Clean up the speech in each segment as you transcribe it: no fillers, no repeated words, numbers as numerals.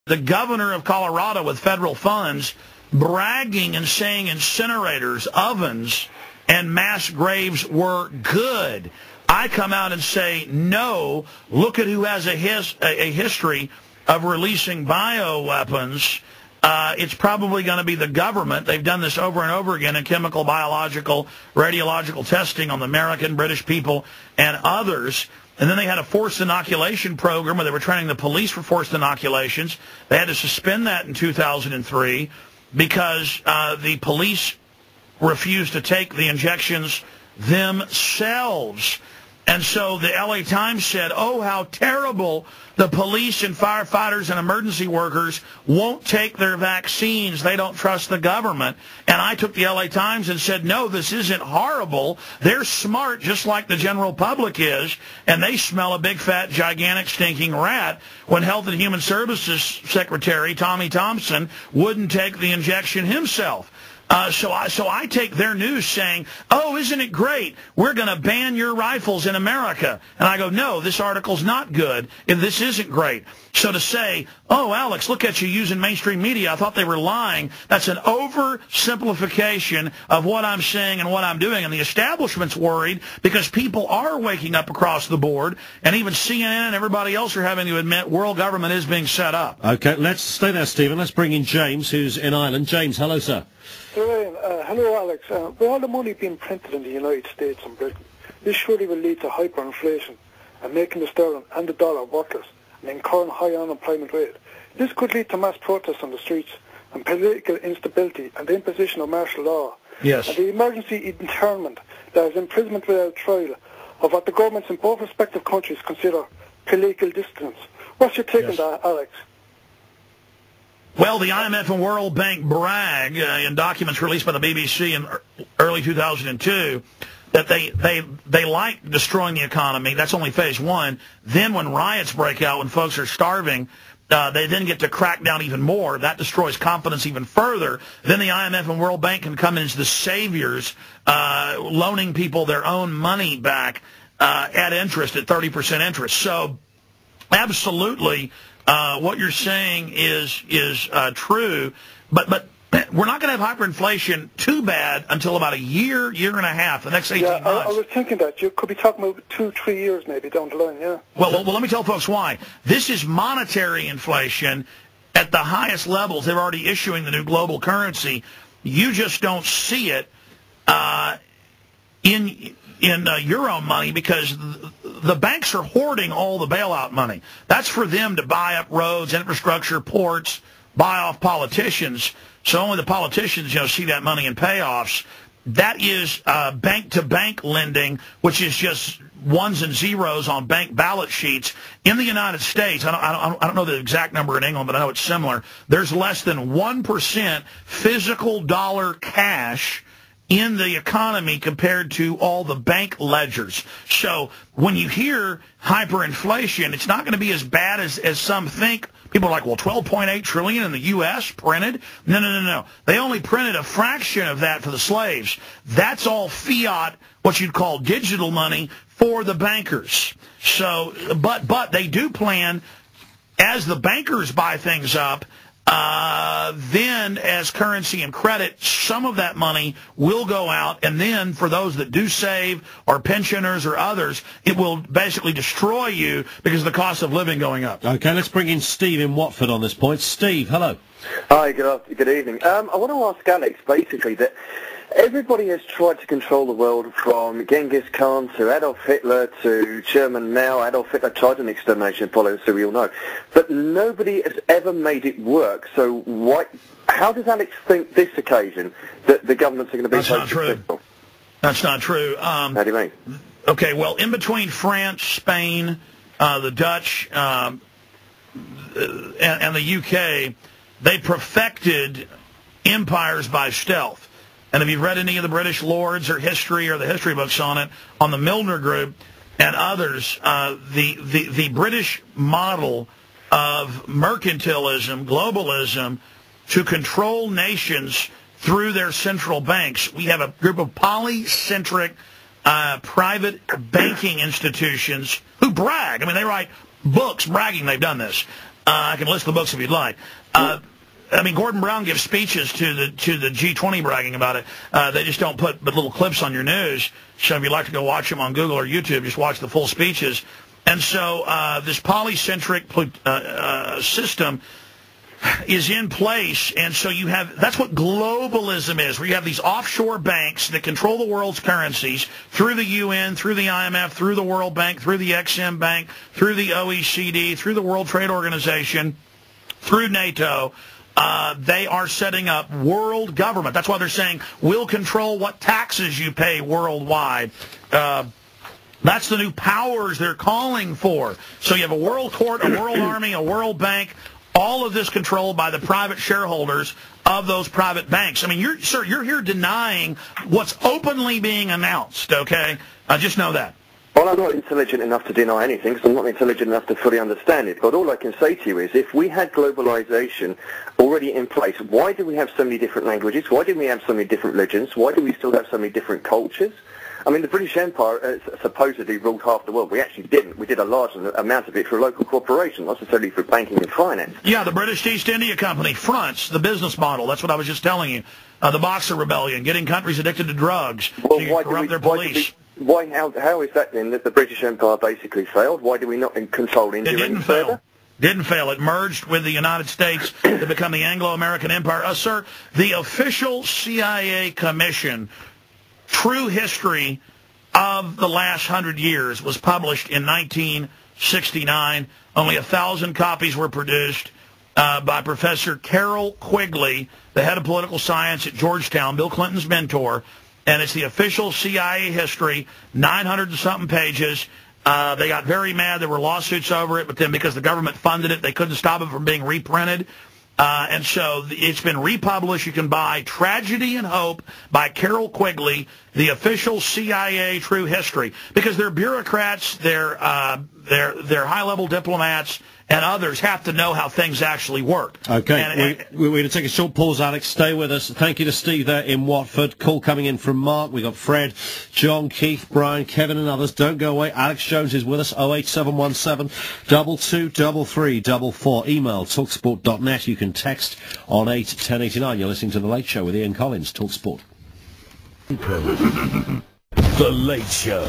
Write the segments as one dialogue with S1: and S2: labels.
S1: The governor of Colorado with federal funds bragging and saying incinerators, ovens, and mass graves were good. I come out and say, no, look at who has a history of releasing bioweapons. It's probably going to be the government. They've done this over and over again in chemical, biological, radiological testing on the American, British people, and others. And then they had a forced inoculation program where they were training the police for forced inoculations. They had to suspend that in 2003 because the police refused to take the injections themselves. And so the LA Times said, oh, how terrible. The police and firefighters and emergency workers won't take their vaccines. They don't trust the government. And I took the LA Times and said, no, this isn't horrible. They're smart just like the general public is, and they smell a big, fat, gigantic, stinking rat when Health and Human Services Secretary Tommy Thompson wouldn't take the injection himself. So I take their news saying, oh, isn't it great? We're going to ban your rifles in America. And I go, no, this article's not good. And this isn't great. So to say, oh, Alex, look at you using mainstream media. I thought they were lying. That's an oversimplification of what I'm saying and what I'm doing. And the establishment's worried because people are waking up across the board. And even CNN and everybody else are having to admit world government is being set up.
S2: Okay, let's stay there, Stephen. Let's bring in James, who's in Ireland. James, hello, sir.
S3: Hello, Alex. With all the money being printed in the United States and Britain, this surely will lead to hyperinflation and making the sterling and the dollar worthless and incurring high unemployment rate. This could lead to mass protests on the streets and political instability and the imposition of martial law.
S1: Yes.
S3: And the emergency internment, that is imprisonment without trial, of what the governments in both respective countries consider political dissidents. What's your take on that, Alex?
S1: Well, the IMF and World Bank brag in documents released by the BBC in early 2002 that they like destroying the economy. That's only phase one. Then when riots break out, when folks are starving, they then get to crack down even more. That destroys confidence even further. Then the IMF and World Bank can come in as the saviors, loaning people their own money back at interest, at 30% interest. So absolutely, what you're saying is true, but we're not going to have hyperinflation too bad until about a year and a half, the next 18 months.
S3: I was thinking that. You could be talking about 2-3 years maybe down the line, yeah.
S1: Well, let me tell folks why. This is monetary inflation at the highest levels. They're already issuing the new global currency. You just don't see it in your own money because the banks are hoarding all the bailout money. That's for them to buy up roads, infrastructure, ports, buy off politicians. So only the politicians, see that money in payoffs. That is bank-to-bank lending, which is just ones and zeros on bank ballot sheets. In the United States, I don't know the exact number in England, but I know it's similar. There's less than 1% physical dollar cash in the economy compared to all the bank ledgers. So when you hear hyperinflation, it's not going to be as bad as some think. People are like, well, 12.8 trillion in the U.S. printed? No. They only printed a fraction of that for the slaves. That's all fiat, what you'd call digital money for the bankers. So, but they do plan, as the bankers buy things up, then as currency and credit, some of that money will go out, and then for those that do save or pensioners or others, it will basically destroy you because of the cost of living going up.
S2: Okay, let's bring in Steve in Watford on this point. Steve, hello.
S4: Hi, good evening. I want to ask Alex, basically, that everybody has tried to control the world from Genghis Khan to Adolf Hitler to German now. Adolf Hitler tried an extermination policy, so we all know. But nobody has ever made it work. So how does Alex think this occasion that the governments are going to be so successful?
S1: That's not true.
S4: How do you mean?
S1: Okay, well, in between France, Spain, the Dutch, and the UK, they perfected empires by stealth. And if you've read any of the British lords or history or the history books on it, on the Milner Group and others, the British model of mercantilism, globalism, to control nations through their central banks. We have a group of polycentric private banking institutions who brag. I mean, they write books bragging they've done this. I can list the books if you'd like. I mean, Gordon Brown gives speeches to the G20 bragging about it. They just don't put but little clips on your news. So if you'd like to go watch them on Google or YouTube, just watch the full speeches. And so this polycentric system is in place, and so you have, that's what globalism is, where you have these offshore banks that control the world's currencies through the UN, through the IMF, through the World Bank, through the Exim Bank, through the OECD, through the World Trade Organization, through NATO. They are setting up world government. That's why they're saying we'll control what taxes you pay worldwide. That's the new powers they're calling for. So you have a world court, a world army, a world bank, all of this controlled by the private shareholders of those private banks. I mean, you're here denying what's openly being announced, okay? Just know that.
S4: Well, I'm not intelligent enough to deny anything, because I'm not intelligent enough to fully understand it. But all I can say to you is, if we had globalization already in place, why do we have so many different languages? Why do we have so many different religions? Why do we still have so many different cultures? I mean, the British Empire supposedly ruled half the world. We actually didn't. We did a large amount of it through local corporations, not necessarily through banking and finance.
S1: Yeah, the British East India Company fronts the business model. That's what I was just telling you. The Boxer Rebellion, getting countries addicted to drugs,
S4: well,
S1: so you corrupt their police.
S4: How is that then that the British Empire basically failed? Why do we not control India any further?
S1: Didn't fail. It merged with the United States to become the Anglo-American Empire. Sir, the official CIA commission, True History of the Last 100 Years, was published in 1969. Only 1,000 copies were produced by Professor Carol Quigley, the head of political science at Georgetown, Bill Clinton's mentor. And it's the official CIA history, 900 and something pages. They got very mad. There were lawsuits over it, but then because the government funded it, they couldn't stop it from being reprinted. And so it's been republished. You can buy Tragedy and Hope by Carol Quigley, the official CIA True History, because they're bureaucrats, they're high-level diplomats, and others have to know how things actually work.
S2: Okay, we're going to take a short pause, Alex. Stay with us. Thank you to Steve there in Watford. Call coming in from Mark. We've got Fred, John, Keith, Brian, Kevin and others. Don't go away. Alex Jones is with us, 08717 223344. Email talksport.net. You can text on 81089. You're listening to The Late Show with Ian Collins, Talksport.
S5: The Late Show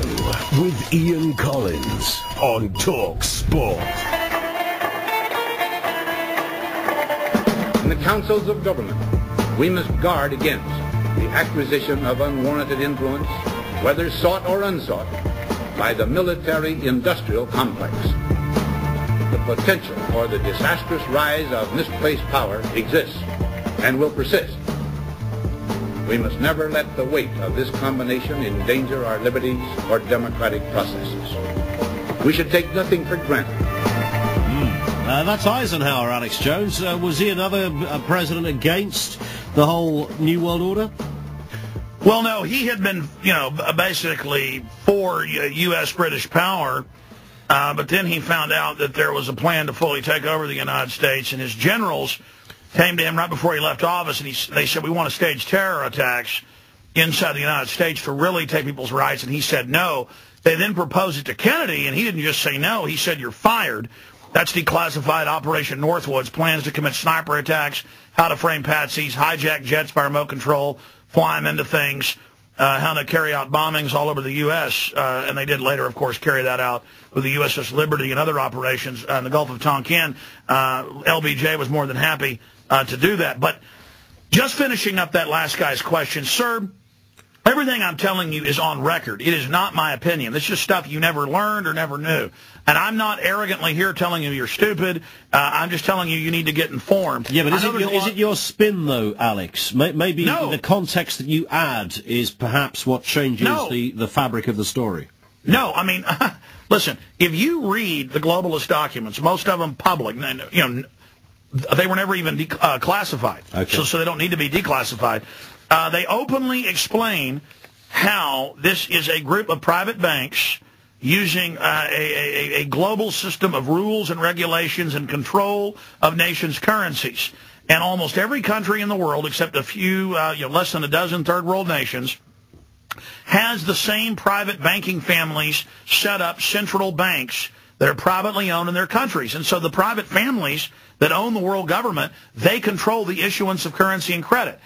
S5: with Ian Collins on Talksport.
S6: In the councils of government, we must guard against the acquisition of unwarranted influence, whether sought or unsought, by the military-industrial complex. The potential for the disastrous rise of misplaced power exists and will persist. We must never let the weight of this combination endanger our liberties or democratic processes. We should take nothing for granted.
S2: That's Eisenhower, Alex Jones. Was he another president against the whole New World Order?
S1: Well, no, he had been, basically for U.S. British power, but then he found out that there was a plan to fully take over the United States, and his generals came to him right before he left office, and they said, we want to stage terror attacks inside the United States to really take people's rights, and he said no. They then proposed it to Kennedy, and he didn't just say no. He said, you're fired. That's declassified Operation Northwoods, plans to commit sniper attacks, how to frame patsies, hijack jets by remote control, fly them into things, how to carry out bombings all over the U.S., and they did later, of course, carry that out with the USS Liberty and other operations in the Gulf of Tonkin. LBJ was more than happy to do that. But just finishing up that last guy's question, sir, everything I'm telling you is on record. It is not my opinion. It's just stuff you never learned or never knew. And I'm not arrogantly here telling you you're stupid. I'm just telling you need to get informed.
S2: Yeah, but is it your spin, though, Alex? Maybe the context that you add is perhaps what changes the fabric of the story. No, I mean,
S1: listen, if you read the globalist documents, most of them public, they were never even classified. Okay. So they don't need to be declassified. They openly explain how this is a group of private banks using a global system of rules and regulations and control of nations' currencies. And almost every country in the world, except a few, less than a dozen third world nations, has the same private banking families set up central banks that are privately owned in their countries. And so the private families that own the world government, they control the issuance of currency and credit.